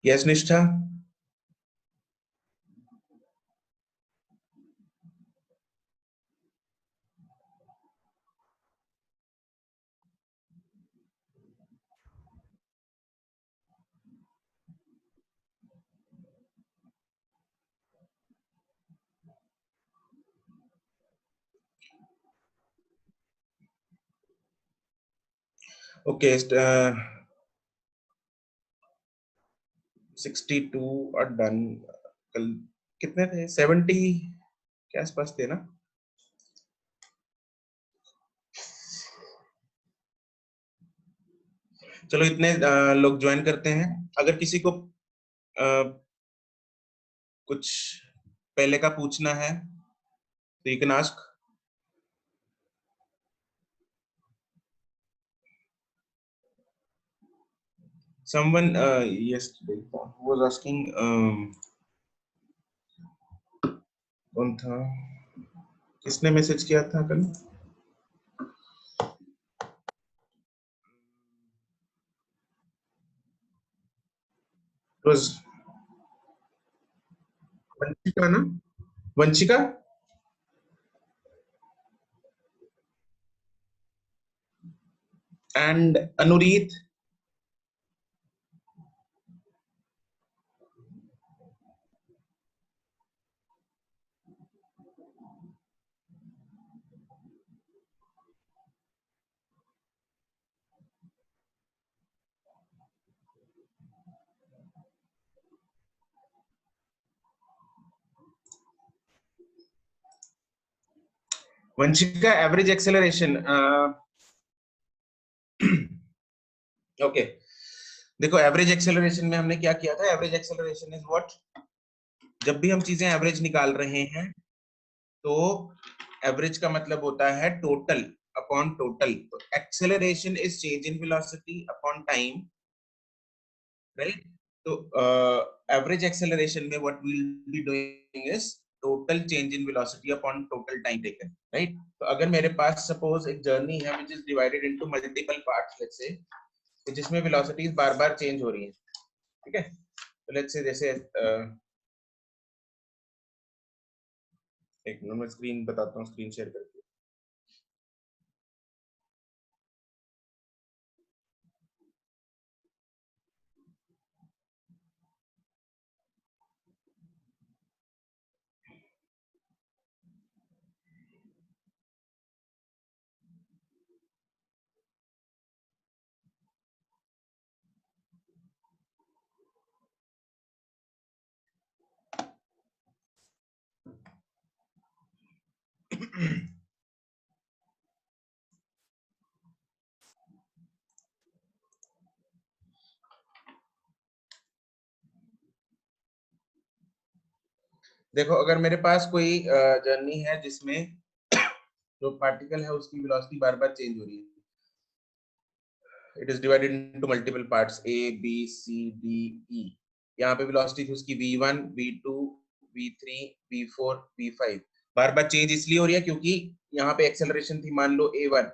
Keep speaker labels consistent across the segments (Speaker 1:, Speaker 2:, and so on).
Speaker 1: Yes निष्ठा। Okay, 62 और done. कल कितने थे? 70 के आसपास थे ना? चलो इतने लोग ज्वाइन करते हैं। अगर किसी को कुछ पहले का पूछना है तो you can ask. someone yesterday who was asking, कौन था, किसने मैसेज किया था कल? It was वंशिका ना? Vanshika. And Anureet. Vanshika average acceleration. Okay, देखो एवरेज एक्सेलरेशन में हमने क्या किया था? एवरेज एक्सेलरेशन इज व्हाट, जब भी हम चीजें एवरेज निकाल रहे हैं तो एवरेज का मतलब होता है टोटल अपॉन टोटल। तो acceleration is change in velocity upon time, right? तो एवरेज एक्सेलरेशन में what we will be doing is total change in velocity upon total time taken, right? तो अगर मेरे पास सपोज एक जर्नी है which is divided into multiple parts, let's say, जिसमें velocities बार बार change हो रही है, ठीक है? तो लेट्स से जैसे एक मिनट में स्क्रीन बताता हूँ, स्क्रीन शेयर करके। देखो अगर मेरे पास कोई जर्नी है जिसमें जो पार्टिकल है उसकी वेलोसिटी बार बार चेंज हो रही है, it is divided into multiple parts A B C D E, यहाँ पे वेलोसिटी थी उसकी v1, v2, v3, v4, v5। बार बार चेंज इसलिए हो रही है क्योंकि यहाँ पे एक्सेलरेशन थी मान लो a1,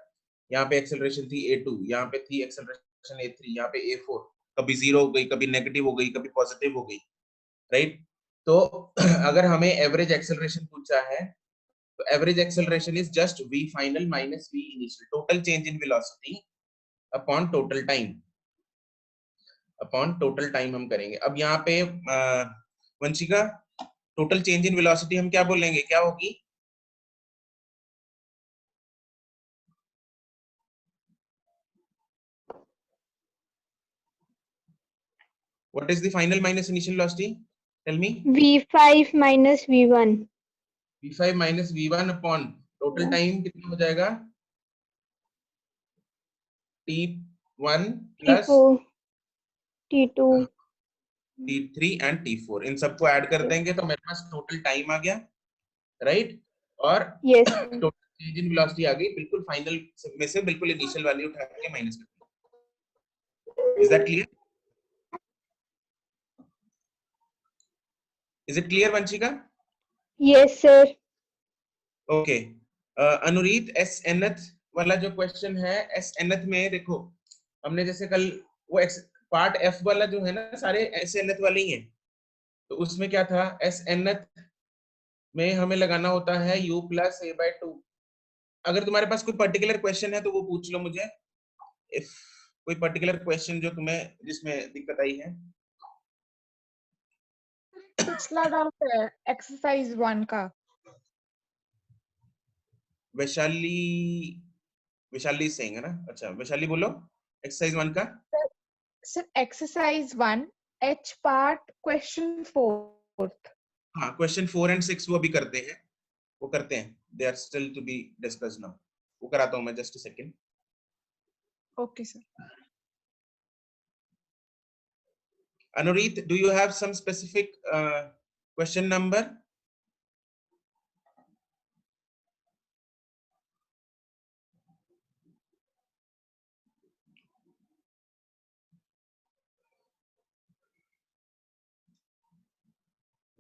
Speaker 1: यहाँ पे एक्सेलरेशन थी a2, यहाँ पे थी एक्सेलरेशन a3, यहाँ पे a4। कभी जीरो हो गई, कभी नेगेटिव हो गई, कभी पॉजिटिव हो गई, राइट। तो अगर हमें एवरेज एक्सेलरेशन पूछा है तो average acceleration is just v final minus v initial, total change in velocity upon total time, upon total time हम करेंगे। अब यहाँ पे Vanshika, total change in velocity हम क्या बोलेंगे, क्या होगी? What is the final minus initial velocity, tell me.
Speaker 2: v5 minus v1
Speaker 1: v5 minus v1 upon total time कितना हो जाएगा? t1 plus
Speaker 2: t4 t2
Speaker 1: t3 and t4, इन सबको ऐड कर देंगे तो मेरे पास टोटल टाइम आ गया, राइट। और
Speaker 2: yes sir.
Speaker 1: Total change in velocity आ गई, बिल्कुल फाइनल में से बिल्कुल इनिशियल वैल्यू उठा के माइनस कर दिया। Is that clear? Is it clear Vanshika?
Speaker 2: yes sir.
Speaker 1: Okay. Anureet, S nth वाला जो क्वेश्चन है, एस एनथ में देखो हमने जैसे कल वो पार्ट एफ वाला जो है ना, सारे एस एनथ वाले ही हैं। तो उसमें क्या था, एस एनथ में हमें लगाना होता है u प्लस a बाय 2। अगर तुम्हारे पास कोई पर्टिकुलर क्वेश्चन है तो वो पूछ लो मुझे, इफ कोई पर्टिकुलर क्वेश्चन जो तुम्हें जिसमें दिक्कत आई है।
Speaker 3: पिछला डाउट है एक्सरसाइज 1 का।
Speaker 1: वैशाली, वैशाली सिंह है ना? अच्छा वैशाली बोलो एक्सरसाइज 1 का।
Speaker 3: Sir exercise 1 H part question 4।
Speaker 1: हाँ, क्वेश्चन 4 एंड 6 वो भी करते हैं, वो करते हैं, they are still to be discussed now. वो कराता हूँ मैं, just a second.
Speaker 3: Okay sir.
Speaker 1: Anurit, do you have some specific question number?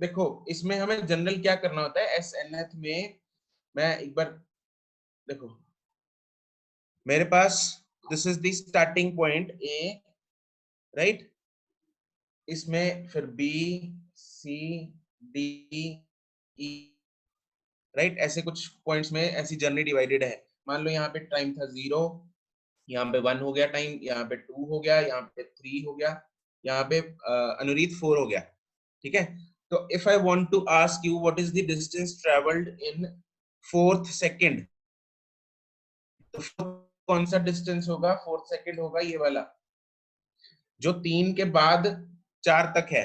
Speaker 1: देखो इसमें हमें जनरल क्या करना होता है, एस एन एथ में मैं एक बार देखो, मेरे पास this is the starting point A, right. इसमें फिर B, C, D, E, right, ऐसे कुछ पॉइंट्स में ऐसी जर्नी डिवाइडेड है। मान लो यहाँ पे टाइम था 0, यहाँ पे 1 हो गया टाइम, यहाँ पे 2 हो गया, यहाँ पे 3 हो गया, यहाँ पे अनुरीत 4 हो गया, ठीक है। तो if I want to ask you what is the distance travelled in 4th second, तो कौन सा डिस्टेंस होगा? 4th सेकंड होगा ये वाला जो 3 के बाद 4 तक है।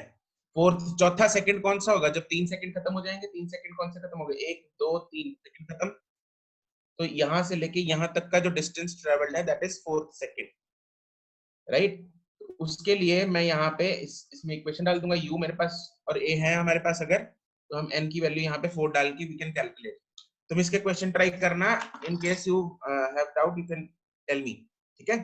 Speaker 1: चौथा सेकंड कौन सा होगा जब 3 सेकंड खत्म हो जाएंगे? 3 सेकंड कौन से खत्म हो गए? 1 2 3 सेकंड खत्म। तो यहां से लेके यहां तक का जो डिस्टेंस ट्रेवल्ड है that is 4th second, right. उसके लिए मैं यहाँ पे इसमें इक्वेशन डाल दूंगा, u मेरे पास और a है हमारे पास, अगर तो हम n की वैल्यू यहाँ पे 4 डाल के वी कैन कैलकुलेट। तुम इसके क्वेश्चन ट्राई करना, in case you have doubt you can tell me, ठीक है।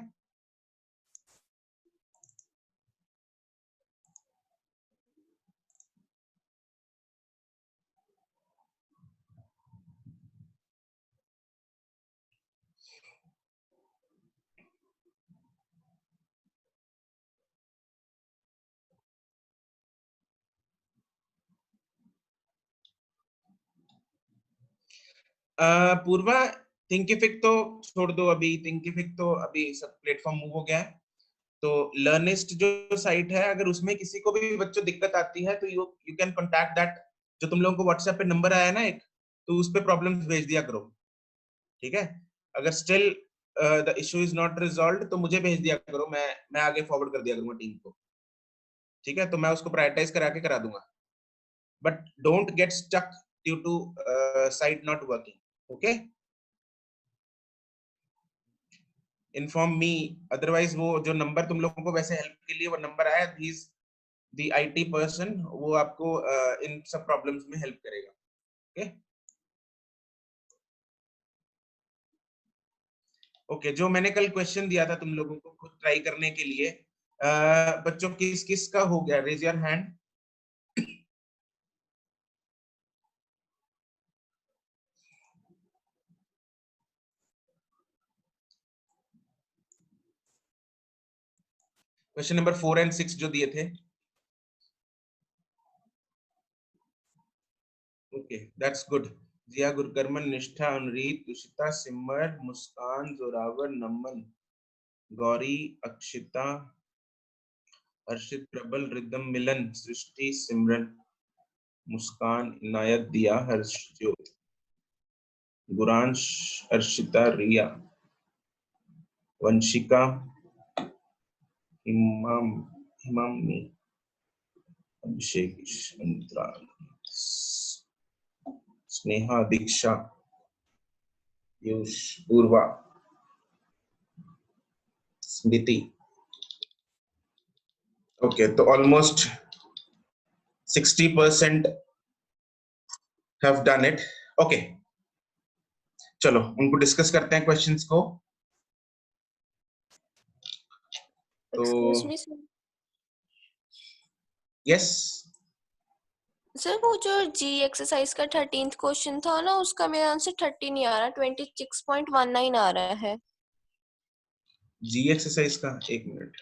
Speaker 1: पूर्वा, थिंकिफिक तो छोड़ दो अभी, थिंकिफिक तो अभी सब प्लेटफॉर्म मूव हो गया है। तो लर्निस्ट जो साइट है, अगर उसमें किसी को भी बच्चों दिक्कत आती है तो you you can contact that, जो तुम लोगों को व्हाट्सएप पे नंबर आया ना एक, तो उस पे प्रॉब्लम्स भेज दिया करो, ठीक है। अगर still the issue is not resolved तो मुझे भेज दिया करो, मैं आगे फॉरवर्ड कर दिया करूंगा टीम को, ठीक है। तो मैं उसको प्रायोरिटाइज करा के करा दूंगा, but don't get stuck due to site not working, okay. Inform me, otherwise वो जो नंबर तुम लोगों को वैसे हेल्प के लिए वो नंबर आया, प्लीज द आईटी पर्सन वो आपको इन सब प्रॉब्लम्स में हेल्प करेगा, ओके। ओके, जो मैंने कल क्वेश्चन दिया था तुम लोगों को खुद ट्राई करने के लिए, बच्चों किस किस का हो गया? Raise your hand. Question number 4 and 6 जो दिए थे। Okay, that's good. Jiya, Gurkarman, Nishtha, Anureet, Tushita, सिमर, मुस्कान, जोरावर, नमन, गौरी, अक्षिता, हर्षित, प्रबल, रिदम, मिलन, सृष्टि, सिमरन, मुस्कान, इनायत, दिया, हर्षज्योत, गुरांश, अर्शिता, रिया, वंशिका, हिमामी, अभिषेक, अंतराल, स्नेहा, दीक्षा, पीयूष, पूर्वा, स्मृति। ओके, तो almost 60% have done it. Okay, चलो उनको डिस्कस करते हैं क्वेश्चंस को। तो
Speaker 4: excuse me sir.
Speaker 1: Yes,
Speaker 4: sir वो जो जी एक्सरसाइज का 13th क्वेश्चन था ना, उसका मेरा आंसर 30 नहीं आ रहा, 26.19 आ रहा है।
Speaker 1: जी एक्सरसाइज का, एक मिनट।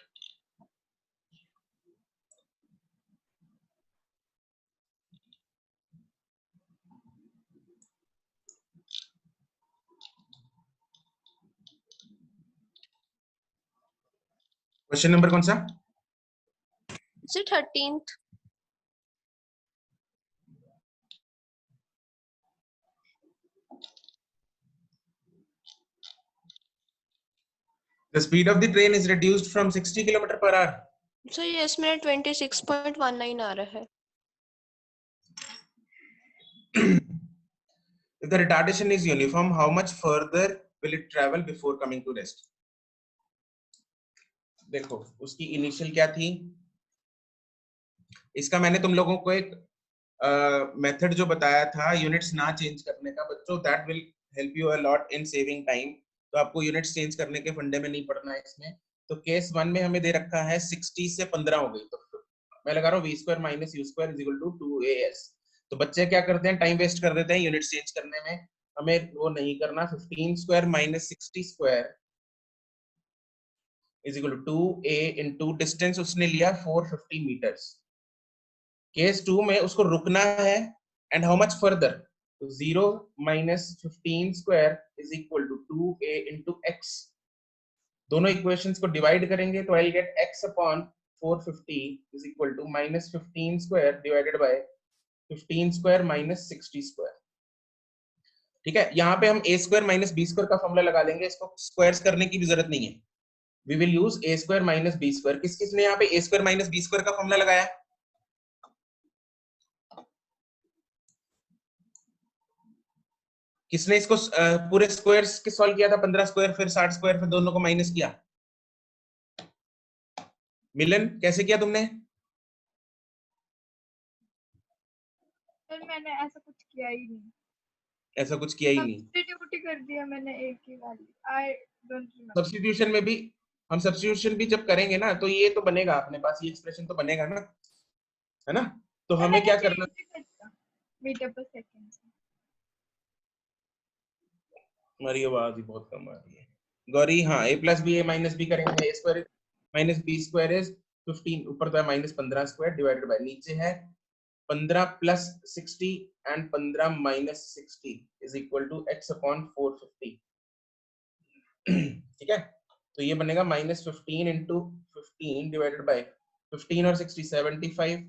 Speaker 1: क्वेश्चन नंबर कौन सा?
Speaker 4: Sir 13th।
Speaker 1: The speed of the train is reduced from 60 km per hour.
Speaker 4: Sir ये इसमें 26.19 आ रहा है।
Speaker 1: If the retardation is uniform, how much further will it travel before coming to rest? देखो उसकी initial क्या थी, इसका मैंने तुम लोगों को एक मेथड जो बताया था यूनिट्स ना चेंज करने का बच्चों, that will help you a lot in saving time. तो आपको यूनिट्स चेंज करने के फंडे में नहीं पड़ना है इसमें। तो केस 1 में हमें दे रखा है 60 से 15 हो गई, तो मैं लगा रहा हूँ v² minus u² is equal to 2as। तो बच्चे क्या करते हैं, टाइम वेस्ट कर देते हैं यूनिट्स चेंज करने में। हमें वो नहीं करना। 15² minus 60² is equal to 2a into distance उसने लिया 450 मीटर्स। केस 2 में उसको रुकना है, एंड हाउ मच फर्दर, तो 0 minus 15² is equal to 2a into x। दोनों इक्वेशंस को डिवाइड करेंगे तो I get x upon 450 is equal to minus 15² divided by 15² minus 60²। ठीक है, यहाँ पे हम a² माइनस b² का फॉर्मूला लगा लेंगे, इसको स्क्वायर्स करने की भी जरूरत नहीं है। We will use a² minus b²। किस किसने यहाँ पे a² माइनस b² का फॉर्मूला लगाया? किसने इसको पूरे स्क्वायर्स के सॉल्व किया था? 15² फिर 60², फिर दोनों को माइनस किया। मिलन, कैसे किया तुमने?
Speaker 3: सर मैंने ऐसा कुछ किया ही नहीं,
Speaker 1: ऐसा कुछ किया ही नहीं।
Speaker 3: सब्स्टिट्यूट कर दिया मैंने एक ही value. I don't remember.
Speaker 1: Substitution में भी हम सब्स्टिट्यूशन भी जब करेंगे ना तो ये तो बनेगा, अपने पास ये एक्सप्रेशन तो बनेगा ना, है ना? तो हमें क्या करना,
Speaker 3: मीटर पर सेकंड।
Speaker 1: हमारी आवाज ही बहुत कम आ रही है गौरी। हाँ, a plus B, a minus B करेंगे। a² माइनस b² इज 15, ऊपर तो है माइनस 15² डिवाइडेड बाय, नीचे है 15 plus 60 and 15 minus 60 is equal to x upon 450। ठीक है, तो ये बनेगा माइनस 15 इंटू 15 डिवाइडेड बाय 15 और 60 75,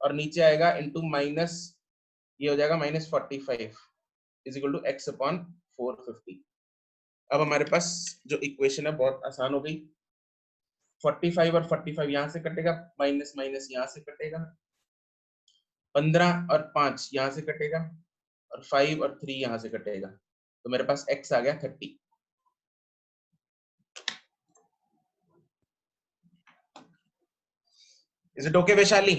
Speaker 1: और नीचे आएगा इंटू माइनस, ये हो जाएगा minus 45 is equal to x upon 450। अब हमारे पास जो इक्वेशन है बहुत आसान हो गई। 45 और 45 यहाँ से कटेगा, माइनस माइनस यहाँ से कटेगा, 15 और 5 यहाँ से कटेगा, और 5 और 3 यहाँ से कटेगा, तो मेरे पास x आ गया 30। Is it okay Vaishali?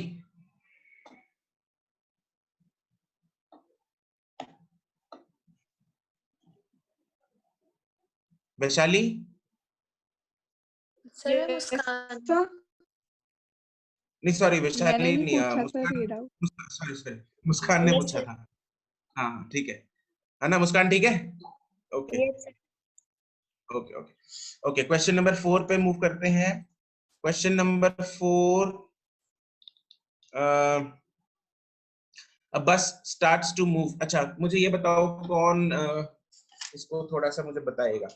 Speaker 1: Vaishali
Speaker 4: sir मैं मुस्कान।
Speaker 1: नहीं सॉरी
Speaker 3: मैंने
Speaker 1: वैशाली
Speaker 3: भी
Speaker 1: नहीं,
Speaker 3: पूछा था
Speaker 1: मुस्कान,
Speaker 3: रीड आउट।
Speaker 1: सॉरी सॉरी, मुस्कान ने
Speaker 4: Yes,
Speaker 1: पूछा
Speaker 4: sir.
Speaker 1: था। हाँ ठीक है ना मुस्कान, ठीक है, okay
Speaker 4: Yes, sir.
Speaker 1: Okay okay okay. Question number 4 पे मूव करते हैं। Question number 4, a bus starts to move। अच्छा मुझे ये बताओ कौन इसको थोड़ा सा मुझे बताएगा।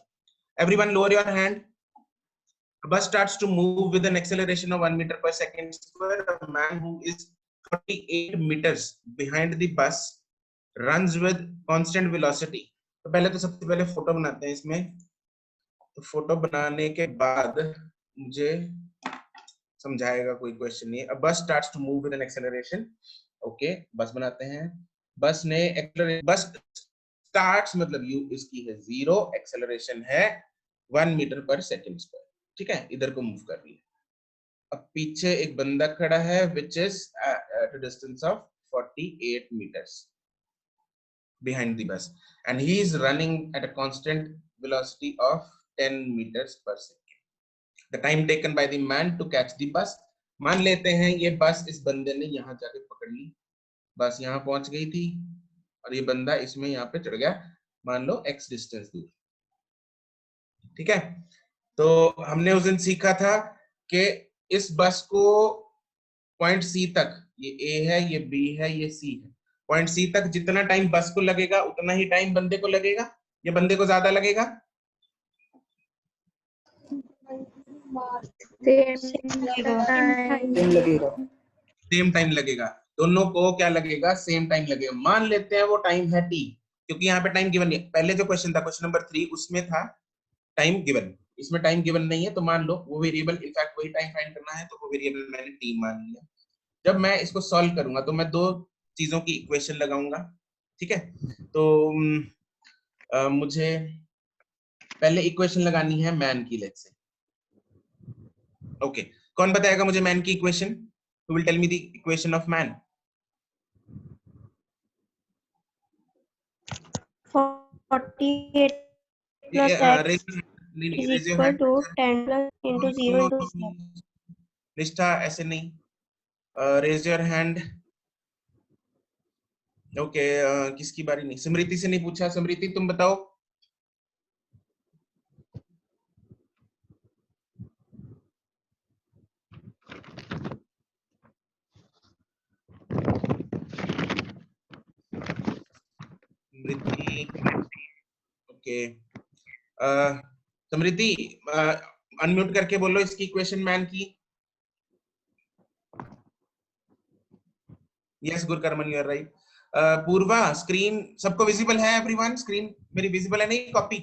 Speaker 1: Everyone lower your hand। A bus starts to move with an acceleration of 1 meter per second square। A man who is 48 meters behind the bus runs with constant velocity। तो पहले तो सबसे पहले फोटो बनाते हैं इसमें। तो फोटो बनाने के बाद मुझे समझाएगा कोई क्वेश्चन नहीं। A bus starts to move with an acceleration। Okay बस बनाते हैं। बस ने बस स्टार्ट्स मतलब यू इसकी है 0, एक्सेलरेशन है 1 मीटर पर सेकंड स्क्वायर, ठीक है, इधर को मूव कर रही है। अब पीछे एक बंदा खड़ा है which is at a distance of 48 meters behind the bus and he is running at a constant velocity of 10 meters per second। the time taken by the man to catch the bus। मान लेते हैं ये बस इस बंदे ने यहाँ जाके पकड़ ली, बस यहाँ पहुंच गई थी और ये बंदा इसमें यहाँ पे चढ़ गया, मान लो x डिस्टेंस दूर, ठीक है। तो हमने उस दिन सीखा था कि इस बस को पॉइंट सी तक, ये ए है, ये बी है, ये सी है, पॉइंट सी तक जितना टाइम बस को लगेगा उतना ही टाइम बंदे को लगेगा, या बंदे को ज्यादा लगेगा?
Speaker 2: Same
Speaker 5: लगेगा।
Speaker 1: सेम टाइम लगेगा, दोनों को क्या लगेगा, सेम टाइम लगेगा। मान लेते हैं वो टाइम है टी, क्योंकि यहाँ पे टाइम गिवन नहीं है। पहले जो क्वेश्चन था क्वेश्चन नंबर 3 उसमें था टाइम गिवन, इसमें टाइम गिवन नहीं है, तो मान लो वो वेरिएबल, इनफैक्ट वही टाइम फाइंड करना है तो वो वेरिएबल मैंने टी मान लिया। जब मैं इसको सॉल्व करूंगा तो मैं दो चीजों की इक्वेशन लगाऊंगा, ठीक है। तो मुझे पहले इक्वेशन लगानी है मैन की, लेट्स से, ओके। कौन बताएगा मुझे मैन की equation? Who will tell me the equation of man?
Speaker 2: 48 plus x is equal to 10 plus into 0 into 7।
Speaker 1: निष्ठा ऐसे नहीं, रेज योर हैंड। ओके किसकी बारी नहीं, स्मृति से नहीं पूछा, स्मृति तुम बताओ। स्मृति, ओके स्मृति अनम्यूट करके बोलो इसकी इक्वेशन मैन की। Yes Gurkarman you are right. Purva screen सबको विजिबल है? एवरीवन स्क्रीन मेरी विजिबल है? नहीं कॉपी,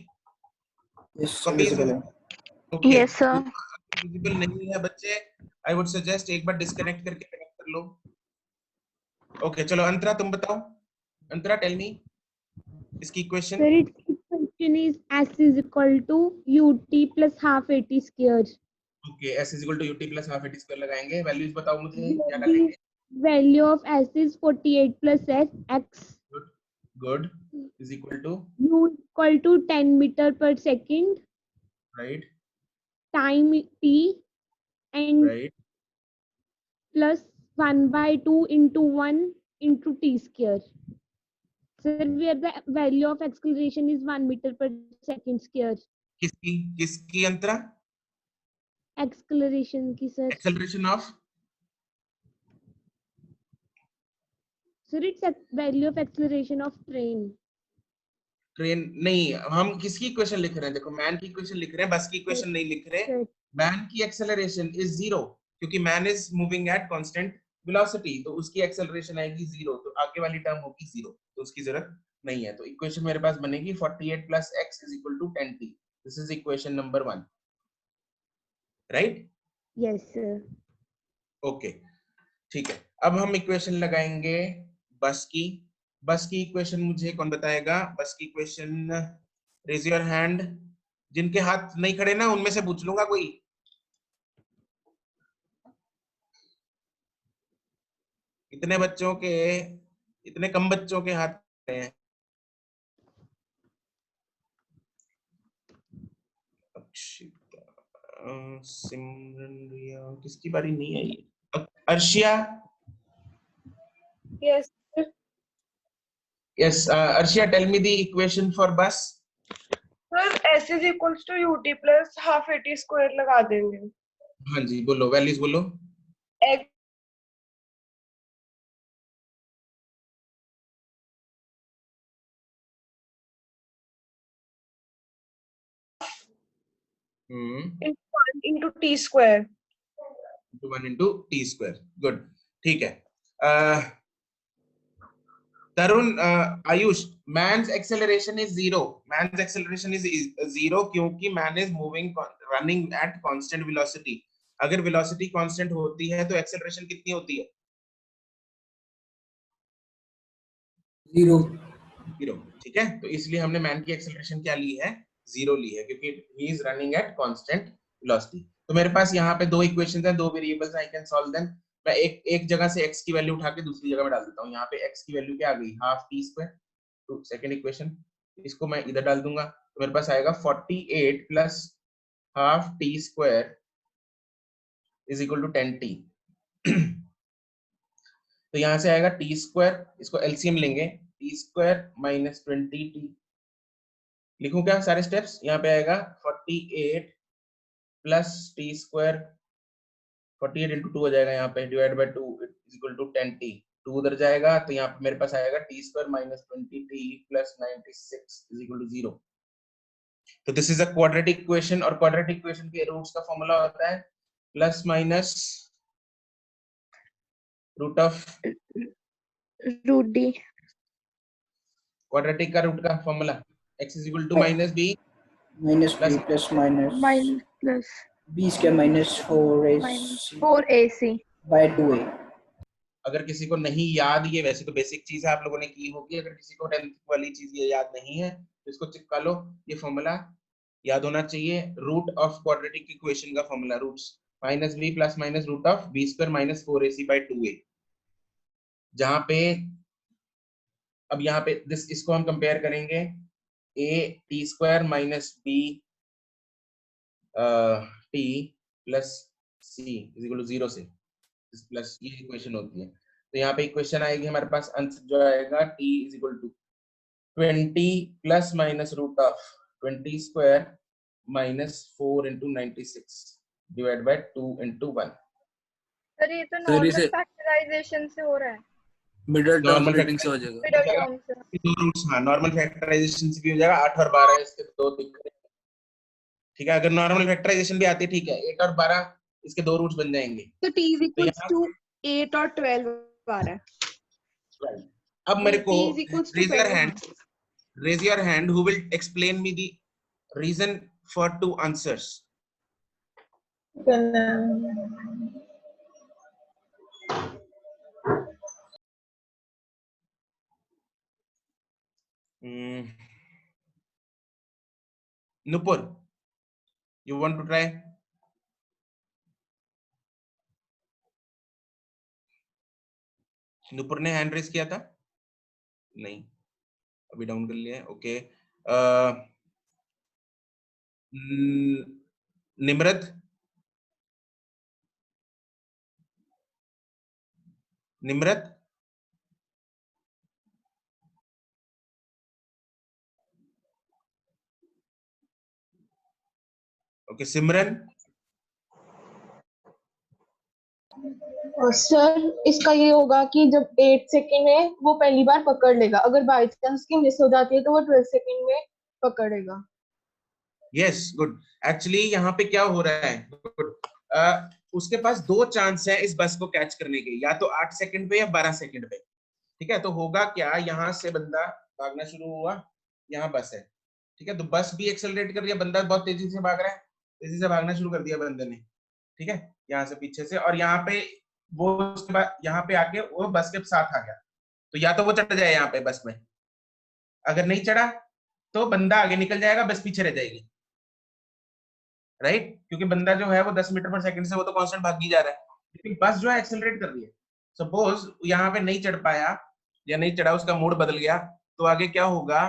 Speaker 1: कॉपी इज
Speaker 5: विजिबल है।
Speaker 1: ओके।
Speaker 2: Yes, sir.
Speaker 1: विजिबल नहीं है बच्चे, आई वुड सजेस्ट एक बार डिस्कनेक्ट करके कनेक्ट कर लो। ओके चलो अंतरा तुम बताओ, अंतरा टेल मी इसकी equation.
Speaker 6: Sir, its equation is S is equal to UT plus half AT square.
Speaker 1: Okay s is equal to ut plus half AT square लगाएंगे। Values बताओ मुझे क्या
Speaker 6: The
Speaker 1: डालेंगे?
Speaker 6: value of S is 48 plus x.
Speaker 1: Good is equal to
Speaker 6: U equal to 10 meter per second.
Speaker 1: Right
Speaker 6: Time t and
Speaker 1: right
Speaker 6: plus 1 by 2 into 1 into t square. Sir, where the value of acceleration is 1 meter per second square.
Speaker 1: किसकी किसकी अंतरा?
Speaker 6: Acceleration की sir.
Speaker 1: Acceleration of
Speaker 6: Sir, it's a value of acceleration of train.
Speaker 1: Train नहीं, हम किसकी equation लिख रहे हैं? देखो मैन की इक्वेशन लिख रहे हैं, बस की इक्वेशन नहीं लिख रहे।
Speaker 6: Sir,
Speaker 1: मैन की एक्सेलरेशन इज 0 क्योंकि man is moving at constant velocity, तो उसकी एक्सेलरेशन आएगी 0, तो आगे वाली टर्म होगी 0, तो उसकी जरूरत नहीं है। तो इक्वेशन मेरे पास बनेगी 48 plus x is equal to 10t। This is equation number 1, right?
Speaker 6: yes sir.
Speaker 1: Okay ठीक है। अब हम इक्वेशन लगाएंगे बस की। बस की इक्वेशन मुझे कौन बताएगा? बस की इक्वेशन, रेज योर हैंड। जिनके हाथ नहीं खड़े ना उनमें से पूछ लूंगा कोई। इतने बच्चों के, इतने कम बच्चों के हाथ खड़े हैं। अक्षिता, सिमरन, रिया, किसकी बारी नहीं है ये? Arshia,
Speaker 3: Yes.
Speaker 1: yes, Arshia, tell me the equation for bus.
Speaker 3: Sir, S is equals to UT plus half AT square लगा देंगे.
Speaker 1: हाँ जी, बोलो वैल्यूज बोलो.
Speaker 3: X into T square.
Speaker 1: 1 into T square. Good. ठीक है. तरुण, Ayush, man's acceleration is 0. Man's acceleration is 0 क्योंकि man is running at constant velocity. अगर velocity constant होती है तो acceleration कितनी होती है?
Speaker 5: 0.
Speaker 1: ठीक है, तो इसलिए हमने man की acceleration क्या ली है? 0 ली है क्योंकि he is running at constant velocity. तो मेरे पास यहाँ पे दो इक्वेशंस हैं, दो वेरिएबल्स हैं, I can solve them. मैं एक जगह से x की वैल्यू उठा के दूसरी जगह में डाल देता हूँ. यहाँ पे x की वैल्यू क्या आ गई? Half T square. तो सेकंड इक्वेशन, इसको मैं इधर डाल दूंगा तो मेरे पास आएगा 48 plus half T square is equal to 10t. तो यहाँ से आएगा टी स्क्वायर, इसको एलसीएम लेंगे, टी स्क्वायर माइनस 20t. लिखूं क्या सारे स्टेप्स? यहाँ पे आएगा 48 प्लस टी स्क्वायर, 48 इंटू 2 हो जाएगा यहाँ पे, divide by 2 is equal to 10t. 2 उधर जाएगा तो यहाँ पे मेरे पास आएगा T square minus 20t plus 96 is equal to 0. तो this is a quadratic equation, और क्वाड्रेटिक इक्वेशन के रूट्स का फॉर्मूला होता है plus minus root of
Speaker 2: root D.
Speaker 1: Quadratic का रूट का formula x is equal to minus b
Speaker 5: minus b plus minus
Speaker 2: minus plus
Speaker 5: b square minus 4ac
Speaker 2: 4ac
Speaker 5: by 2a.
Speaker 1: अगर किसी को नहीं याद, ये वैसे तो बेसिक चीज है आप लोगों ने की होगी, अगर किसी को 10th वाली चीज ये याद नहीं है तो इसको चिपका लो. ये फॉर्मूला याद होना चाहिए. रूट ऑफ क्वाड्रेटिक इक्वेशन का formula roots minus b plus minus root of b square minus 4ac by 2a. जहां पे अब यहाँ पे इसको हम कंपेयर करेंगे a t square minus b t plus c is equal to 0 से प्लस, ये इक्वेशन होती है. तो यहाँ पे इक्वेशन आएगी हमारे पास, आंसर जो आएगा t is equal to 20 plus minus root of 20 square minus 4 into 96 divide by 2 into 1.
Speaker 3: Sir ये तो
Speaker 5: सर,
Speaker 3: नॉर्मल
Speaker 5: इसे-
Speaker 3: फैक्टराइजेशन से हो रहा है.
Speaker 5: मिडल टर्म
Speaker 1: Normal
Speaker 5: रेटिंग से हो जाएगा.
Speaker 3: मिडल टर्म से.
Speaker 1: दो रूट्स, हाँ नॉर्मल फैक्टराइजेशन से भी हो जाएगा. 8 और 12 इसके दो दिख रहे हैं. ठीक है, अगर नॉर्मल फैक्टराइजेशन भी आती है ठीक है, 8 और 12 इसके दो रूट्स बन जाएंगे.
Speaker 3: तो t is equals
Speaker 1: यहाँ-
Speaker 3: to 8 और 12 आ रहा है.
Speaker 1: अब मेरे को
Speaker 3: t is equals to
Speaker 1: raise your hand who will explain me the reason for two answers. Nupur, you want to try? Nupur ने हैंड रेस किया था? नहीं, अभी डाउन कर लिया है. ओके, निम्रत, निम्रत, ओके, सिमरन,
Speaker 3: सर इसका ये होगा कि जब 8 सेकेंड है वो पहली बार पकड़ लेगा, अगर बाई चांस की मिस हो जाती है तो वो 12 सेकेंड में पकड़ेगा.
Speaker 1: Yes good. एक्चुअली यहाँ पे क्या हो रहा है, गुड, उसके पास दो चांस है इस बस को कैच करने के, या तो 8 सेकंड पे या 12 सेकंड पे. ठीक है, तो होगा क्या, यहाँ से बंदा भागना शुरू हुआ, यहाँ बस है. ठीक है, तो बस भी एक्सेलरेट कर दिया, बंदा बहुत तेजी से भाग रहा है, तेजी से भागना शुरू कर दिया बंदे ने. ठीक है, यहाँ से पीछे से, और यहाँ पे वो उसके बाद यहाँ पे आके वो बस के साथ आ गया. तो या तो वो चढ़ जाए यहाँ पे बस में, अगर नहीं चढ़ा तो बंदा आगे निकल जाएगा, बस पीछे रह जाएगी. राइट, क्योंकि बंदा जो है वो 10 मीटर पर सेकंड से वो तो कांस्टेंट भागी जा रहा है, लेकिन बस जो है एक्सेलरेट कर रही है. सपोज यहाँ पे नहीं चढ़ पाया या नहीं चढ़ा, उसका मूड बदल गया, तो आगे क्या होगा,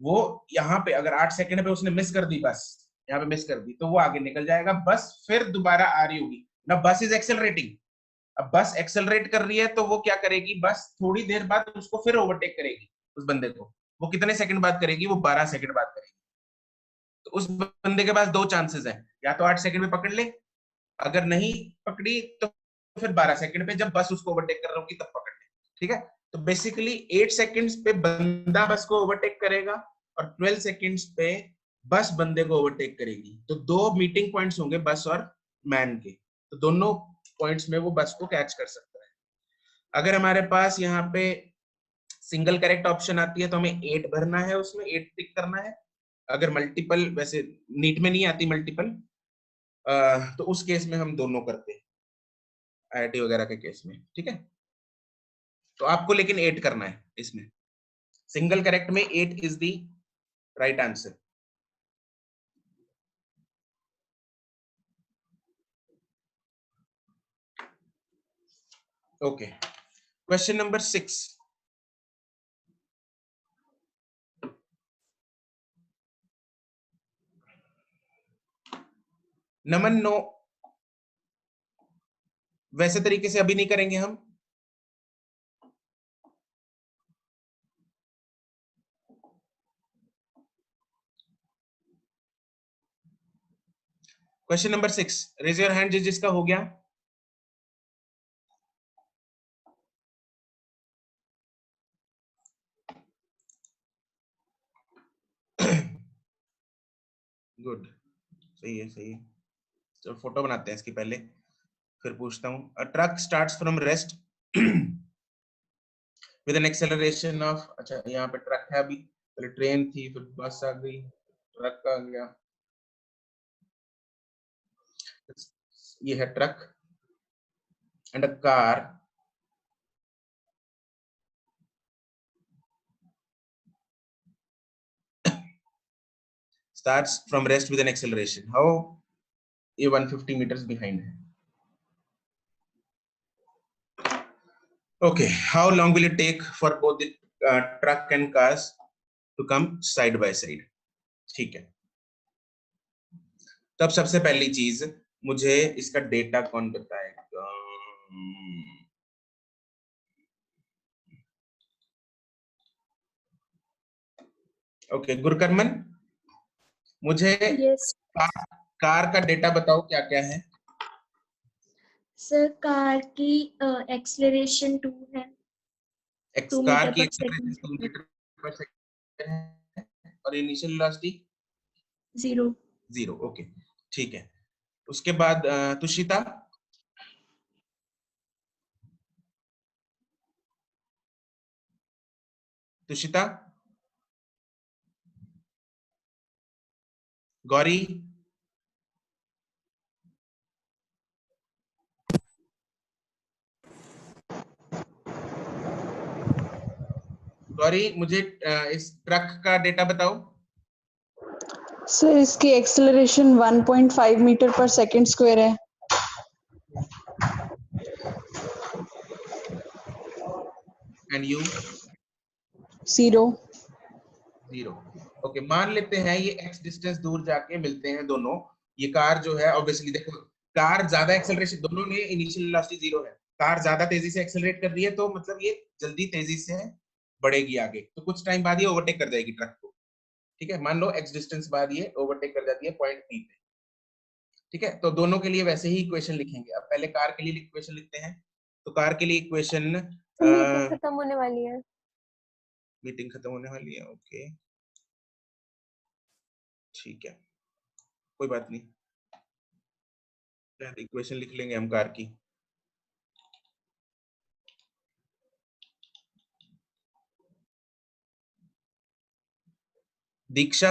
Speaker 1: वो यहाँ पे अगर 8 सेकंड पे उसने मिस कर दी, बस यहाँ पे मिस कर दी, तो वो आगे निकल जाएगा, बस फिर दोबारा आ रही होगी ना. बस इज एक्सेलरेटिंग, अब बस एक्सेलरेट कर रही है तो वो क्या करेगी, बस थोड़ी देर बाद उसको फिर ओवरटेक करेगी उस बंदे को। वो कितने सेकंड बाद करेगी, वो 12 सेकंड बाद करेगी। तो उस बंदे के पास दो चांसेस हैं, या तो 8 सेकंड में पकड़ ले, अगर नहीं पकड़ी तो फिर 12 सेकंड पे जब बस उसको ओवरटेक कर रही होगी तब पकड़ ले। ठीक है, तो बेसिकली 8 सेकंड्स पे बंदा बस को ओवरटेक करेगा और 12 सेकंड्स पे बस बंदे को ओवरटेक करेगी। तो दो मीटिंग पॉइंट्स होंगे बस और मैन के, तो दोनों पॉइंट्स में वो बस को कैच कर सकता है। अगर हमारे पास यहाँ पे सिंगल करेक्ट ऑप्शन आती है तो हमें 8 भरना है, उसमें 8 टिक करना है। अगर मल्टीपल, वैसे नीट में नहीं आती मल्टीपल, तो उस केस में हम दोनों करते हैं आईआईटी वगैरह के केस में। ठीक है, तो आपको लेकिन 8 करना है इसमें, सिंगल करेक्ट में 8 is the right answer. Okay, question number 6। Naman no, वैसे तरीके से अभी नहीं करेंगे हम, question number 6, raise your hand जिसका हो गया। गुड, सही है सही है। चलो फोटो बनाते हैं इसकी पहले, फिर पूछता हूँ। A truck starts from rest with an acceleration of, अच्छा यहाँ पे ट्रक है, अभी पहले ट्रेन थी, फिर बस आ गई, ट्रक आ गया, ये है truck and a car starts from rest with an acceleration. How? ये 150 meters behind है। Okay, how long will it take for both the truck and cars to come side by side? ठीक है, तब सबसे पहली चीज मुझे इसका डेटा कौन बताएगा? ओके, गुरकरमन, मुझे
Speaker 7: यस
Speaker 1: कार का डेटा बताओ क्या क्या है।
Speaker 7: सर, कार की एक्सेलरेशन 2 है, 2
Speaker 1: कार
Speaker 7: मीटर
Speaker 1: की
Speaker 7: पर
Speaker 1: एक्सेलरेशन 2
Speaker 7: सेकंड,
Speaker 1: मीटर पर सेकंड है और इनिशियल वेलोसिटी
Speaker 7: 0।
Speaker 1: 0। ओके, ठीक है। उसके बाद तुषिता, तुषिता, गौरी, गौरी मुझे इस ट्रक का डेटा बताओ।
Speaker 3: सर इसकी एक्सेलरेशन 1.5 मीटर पर सेकंड स्क्वायर है।
Speaker 1: And you?
Speaker 3: 0।
Speaker 1: 0। ओके, मान लेते हैं ये एक्स डिस्टेंस दूर जाके मिलते हैं दोनों। ये कार जो है ऑब्वियसली देखो, कार ज्यादा एक्सेलरेशन, दोनों में इनिशियल वेलोसिटी 0 है, कार ज्यादा तेजी से एक्सेलरेट कर रही है तो मतलब ये जल्दी तेजी से बढ़ेगी आगे, तो कुछ टाइम बाद ये ओवरटेक कर जाएगी ट्रक को। ठीक है, मान लो एक्स डिस्टेंस बाद ये ओवरटेक कर जाती है पॉइंट पी पे। ठीक है, तो दोनों के लिए वैसे ही इक्वेशन लिखेंगे। अब पहले कार के लिए इक्वेशन लिखते हैं। तो कार के लिए इक्वेशन,
Speaker 4: मीटिंग खत्म होने वाली है।
Speaker 1: मीटिंग खत्म होने वाली है, ओके ठीक है, कोई बात नहीं, इक्वेशन लिख लेंगे हम कार की। दीक्षा,